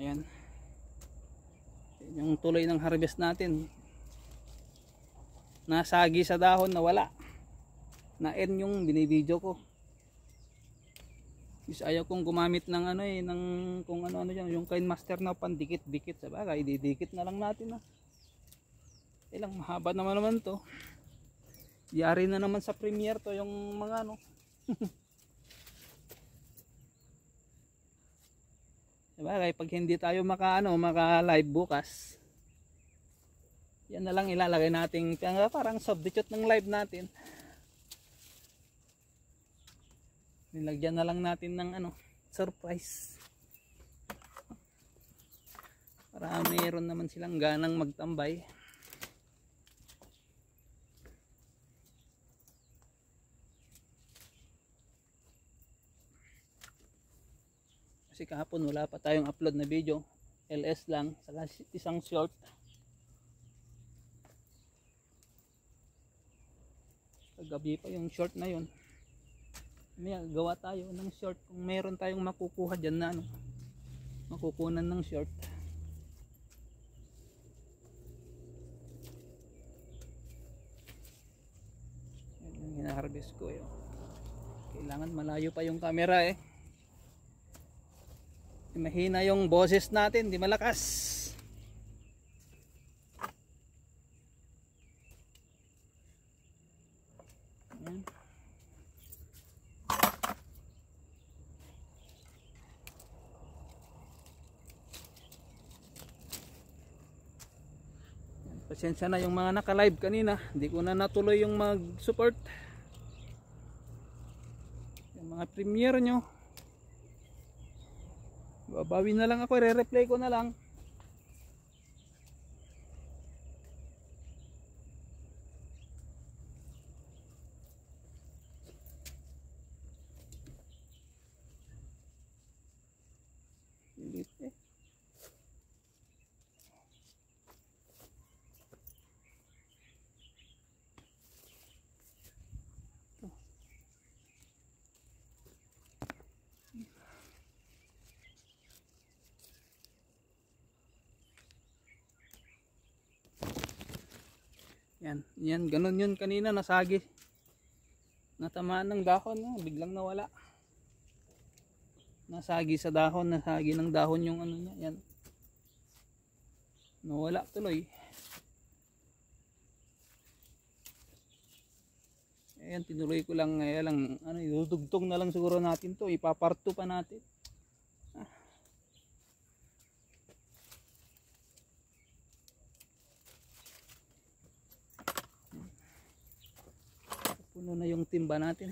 Ayan. Yung tuloy ng harvest natin. Nasagi sa dahon na wala. Na-end yung binibidyo ko. Is ayaw kong gumamit ng ano ng kung ano diyan, yung Kind Master na pandikit-dikit sa bagay, didikit na lang natin Ilang mahaba naman to. Yari na naman sa Premiere to yung mga Sabagay, pag hindi tayo maka-live bukas, yan na lang ilalagay natin parang substitute ng live natin. Nilagyan na lang natin ng surprise. Para mayroon naman silang ganang magtambay. Kasi kahapon wala pa tayong upload na video, LS lang, saka isang short. Kagabi pa yung short na yun. May gawa tayo ng short kung meron tayong makukuha dyan na makukunan ng short. Yan yung hinaharvest ko yun. Kailangan malayo pa yung camera mahina yung boses natin, di malakas. Ayan. Pasensya na yung mga naka-live kanina, hindi ko na natuloy yung mag-support. Yung mga premiere nyo, babawi na lang ako, re-replay ko na lang. Yan, ganun yun kanina, nasagi. Natamaan ng dahon, biglang nawala. Nasagi sa dahon, nasagi ng dahon yung niya, yan. Nawala tuloy. Ayan, tinuloy ko lang, idudugtong na lang siguro natin to, ipaparto pa natin. Puno na yung timba natin.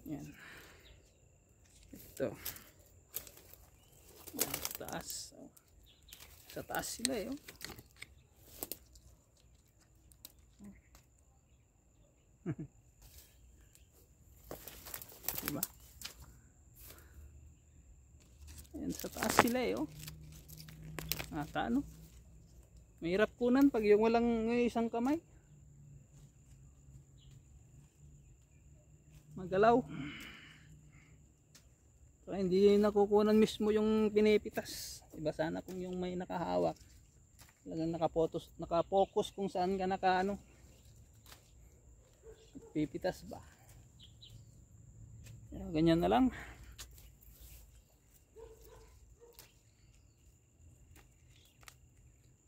Yan. Ito. Sa taas. Sa taas sila diba? Ayan, sa taas sila mahirap kunan pag yung walang isang kamay. Magalaw. So, hindi nakukunan mismo yung pinipitas. Iba sana kung yung may nakahawak. Talagang nakapokus kung saan ka pipitas ba. Ganyan na lang.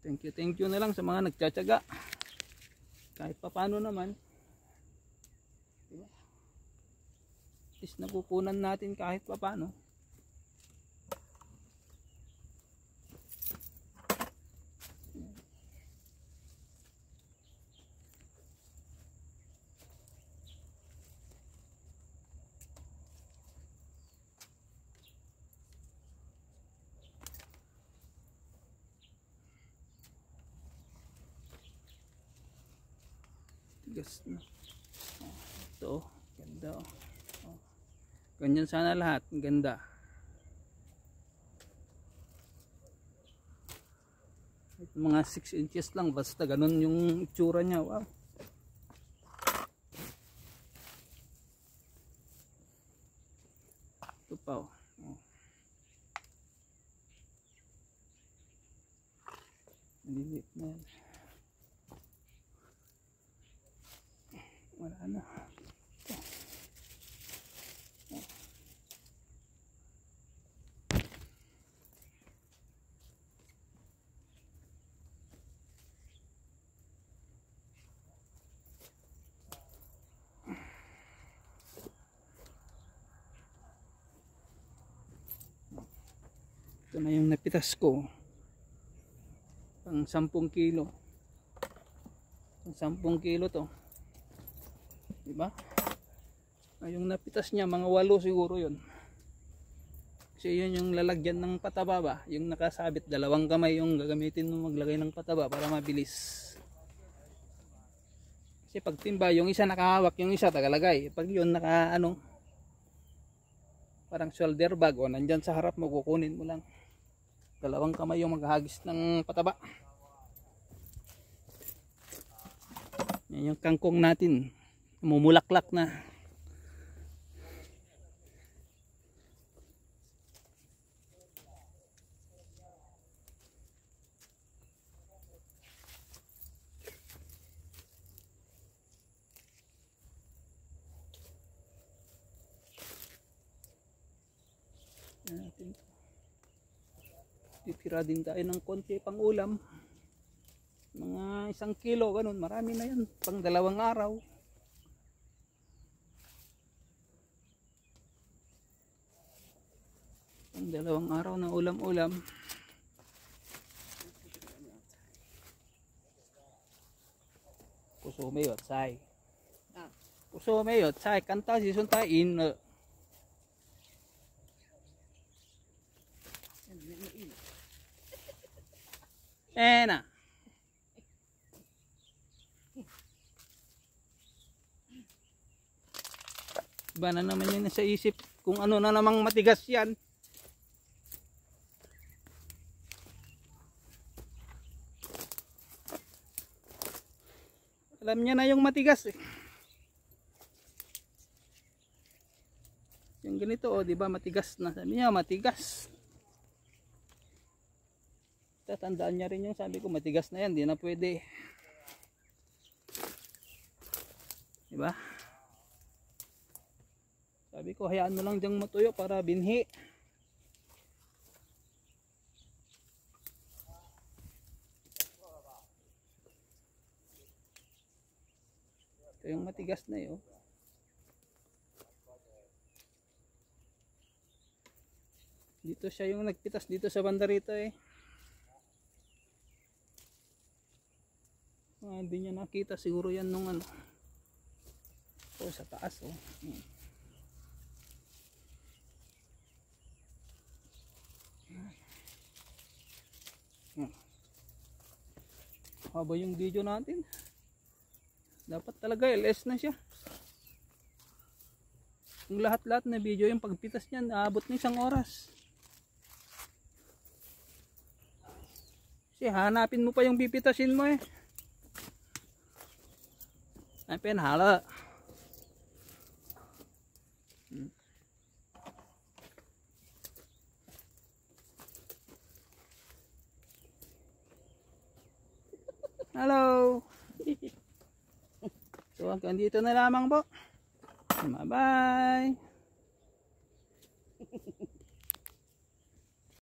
Thank you na lang sa mga nagtsatsaga. Kahit papano naman. Diba? At least nakukunan natin kahit papano. Tigas na. Ito, ganda. Ganyan sana lahat, ganda. Mga 6 inches lang, basta ganun yung itsura niya. Wow. Ito pa oh. Maliliit na yan. Wala na. Ito na yung napitas ko. Pang 10 kilo. Pang 10 kilo to. Diba? Yung napitas niya, mga 8 siguro yun. Kasi yun yung lalagyan ng pataba ba. Yung nakasabit, 2 kamay yung gagamitin mo maglagay ng pataba para mabilis. Kasi pag timba, yung isa nakahawak, yung isa tagalagay. Pag yun naka ano, parang shoulder bag o nandyan sa harap mo, kukunin mo lang. 2 kamay yung maghagis ng pataba. Yan yung kangkong natin. Mumulaklak na. Natin. Titira din tayo ng konti pang ulam. Mga 1 kilo, ganun. Marami na yan. Pang 2 araw. Pang 2 araw na ulam-ulam. Kusume yot, say. Kusume yot, say. Kanta si Suntain. Na. Iba na naman yun sa isip kung ano na namang matigas yan. Alam niya na yung matigas eh. Yung ganito oh, di ba matigas na. Sabi niya matigas. Tatandaan niya rin yung sabi ko matigas na yan, di na pwede. Di ba? Sabi ko hayaan mo lang diyang matuyo para binhi. Ito yung matigas na yun. Dito siya yung nagpitas dito sa banda rito eh. Hindi niya nakita siguro yan nung ano. Oh, sa taas oh. Haba yung video natin. Dapat talaga LS na siya. Yung lahat-lahat na video yung pagpitas niyan, aabot ng 1 oras. Kasi hanapin mo pa yung pipitasin mo eh. Ay penhala. Hello. So hanggang dito na lamang po. Bye bye.